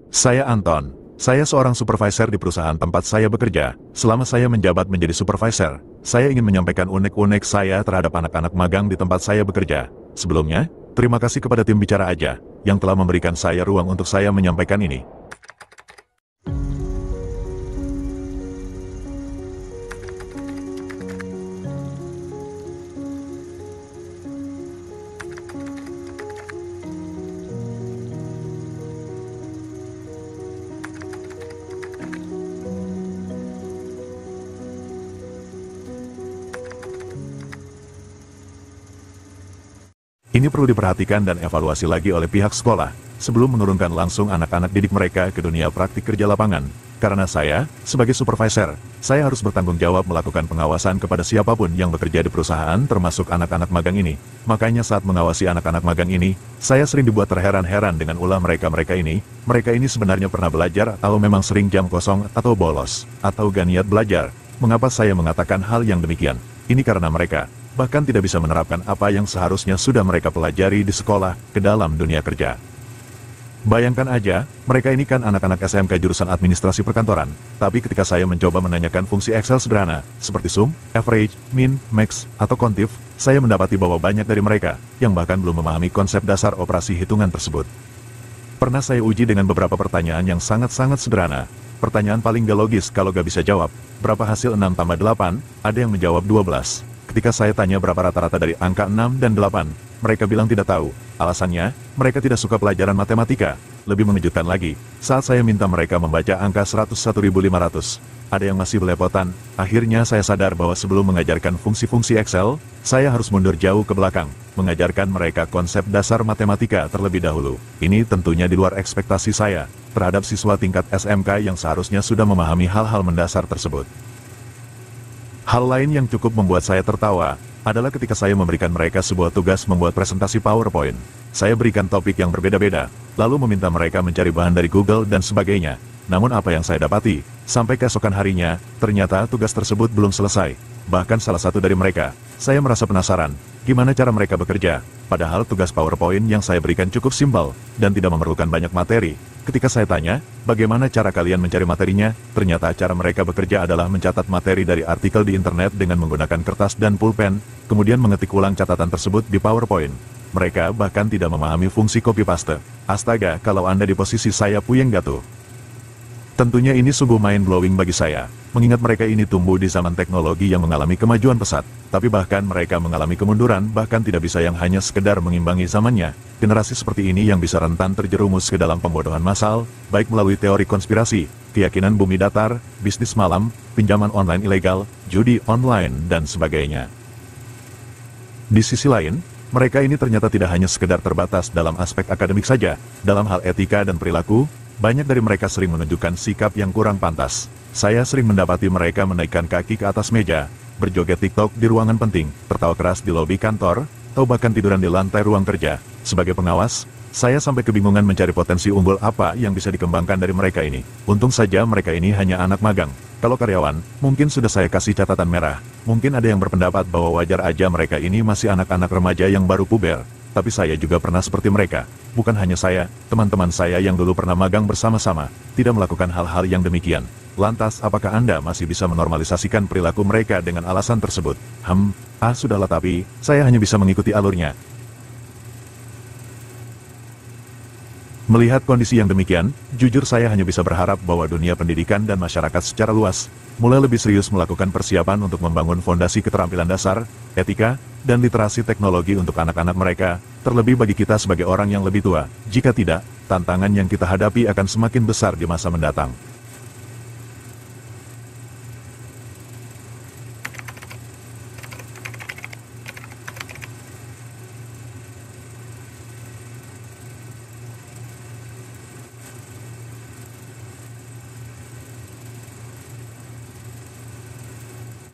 Saya Anton. Saya seorang supervisor di perusahaan tempat saya bekerja. Selama saya menjabat menjadi supervisor, saya ingin menyampaikan unek-unek saya terhadap anak-anak magang di tempat saya bekerja. Sebelumnya, terima kasih kepada tim Bicara Aja, yang telah memberikan saya ruang untuk saya menyampaikan ini. Ini perlu diperhatikan dan evaluasi lagi oleh pihak sekolah, sebelum menurunkan langsung anak-anak didik mereka ke dunia praktik kerja lapangan. Karena saya, sebagai supervisor, saya harus bertanggung jawab melakukan pengawasan kepada siapapun yang bekerja di perusahaan termasuk anak-anak magang ini. Makanya saat mengawasi anak-anak magang ini, saya sering dibuat terheran-heran dengan ulah mereka-mereka ini. Mereka ini sebenarnya pernah belajar atau memang sering jam kosong atau bolos, atau gak niat belajar. Mengapa saya mengatakan hal yang demikian? Ini karena mereka bahkan tidak bisa menerapkan apa yang seharusnya sudah mereka pelajari di sekolah ke dalam dunia kerja. Bayangkan aja, mereka ini kan anak-anak SMK jurusan administrasi perkantoran, tapi ketika saya mencoba menanyakan fungsi Excel sederhana, seperti sum, average, min, max, atau kontif, saya mendapati bahwa banyak dari mereka yang bahkan belum memahami konsep dasar operasi hitungan tersebut. Pernah saya uji dengan beberapa pertanyaan yang sangat-sangat sederhana. Pertanyaan paling gak logis kalau gak bisa jawab, berapa hasil 6 tambah 8, ada yang menjawab 12. Ketika saya tanya berapa rata-rata dari angka 6 dan 8, mereka bilang tidak tahu. Alasannya, mereka tidak suka pelajaran matematika. Lebih mengejutkan lagi, saat saya minta mereka membaca angka 101.500, ada yang masih belepotan. Akhirnya saya sadar bahwa sebelum mengajarkan fungsi-fungsi Excel, saya harus mundur jauh ke belakang, mengajarkan mereka konsep dasar matematika terlebih dahulu. Ini tentunya di luar ekspektasi saya terhadap siswa tingkat SMK yang seharusnya sudah memahami hal-hal mendasar tersebut. Hal lain yang cukup membuat saya tertawa adalah ketika saya memberikan mereka sebuah tugas membuat presentasi PowerPoint. Saya berikan topik yang berbeda-beda, lalu meminta mereka mencari bahan dari Google dan sebagainya. Namun apa yang saya dapati, sampai keesokan harinya, ternyata tugas tersebut belum selesai. Bahkan salah satu dari mereka, saya merasa penasaran, gimana cara mereka bekerja, padahal tugas PowerPoint yang saya berikan cukup simpel, dan tidak memerlukan banyak materi. Ketika saya tanya, bagaimana cara kalian mencari materinya, ternyata cara mereka bekerja adalah mencatat materi dari artikel di internet dengan menggunakan kertas dan pulpen, kemudian mengetik ulang catatan tersebut di PowerPoint. Mereka bahkan tidak memahami fungsi copy-paste. Astaga, kalau Anda di posisi saya puyeng gak tuh? Tentunya ini sungguh mind-blowing bagi saya, mengingat mereka ini tumbuh di zaman teknologi yang mengalami kemajuan pesat, tapi bahkan mereka mengalami kemunduran, bahkan tidak bisa yang hanya sekedar mengimbangi zamannya. Generasi seperti ini yang bisa rentan terjerumus ke dalam pembodohan massal, baik melalui teori konspirasi, keyakinan bumi datar, bisnis malam, pinjaman online ilegal, judi online, dan sebagainya. Di sisi lain, mereka ini ternyata tidak hanya sekedar terbatas dalam aspek akademik saja, dalam hal etika dan perilaku, banyak dari mereka sering menunjukkan sikap yang kurang pantas. Saya sering mendapati mereka menaikkan kaki ke atas meja, berjoget TikTok di ruangan penting, tertawa keras di lobi kantor, atau bahkan tiduran di lantai ruang kerja. Sebagai pengawas, saya sampai kebingungan mencari potensi unggul apa yang bisa dikembangkan dari mereka ini. Untung saja mereka ini hanya anak magang. Kalau karyawan, mungkin sudah saya kasih catatan merah. Mungkin ada yang berpendapat bahwa wajar aja mereka ini masih anak-anak remaja yang baru puber. Tapi saya juga pernah seperti mereka. Bukan hanya saya, teman-teman saya yang dulu pernah magang bersama-sama, tidak melakukan hal-hal yang demikian. Lantas, apakah Anda masih bisa menormalisasikan perilaku mereka dengan alasan tersebut? Sudahlah, tapi saya hanya bisa mengikuti alurnya. Melihat kondisi yang demikian, jujur saya hanya bisa berharap bahwa dunia pendidikan dan masyarakat secara luas mulai lebih serius melakukan persiapan untuk membangun fondasi keterampilan dasar, etika, dan literasi teknologi untuk anak-anak mereka, terlebih bagi kita sebagai orang yang lebih tua. Jika tidak, tantangan yang kita hadapi akan semakin besar di masa mendatang.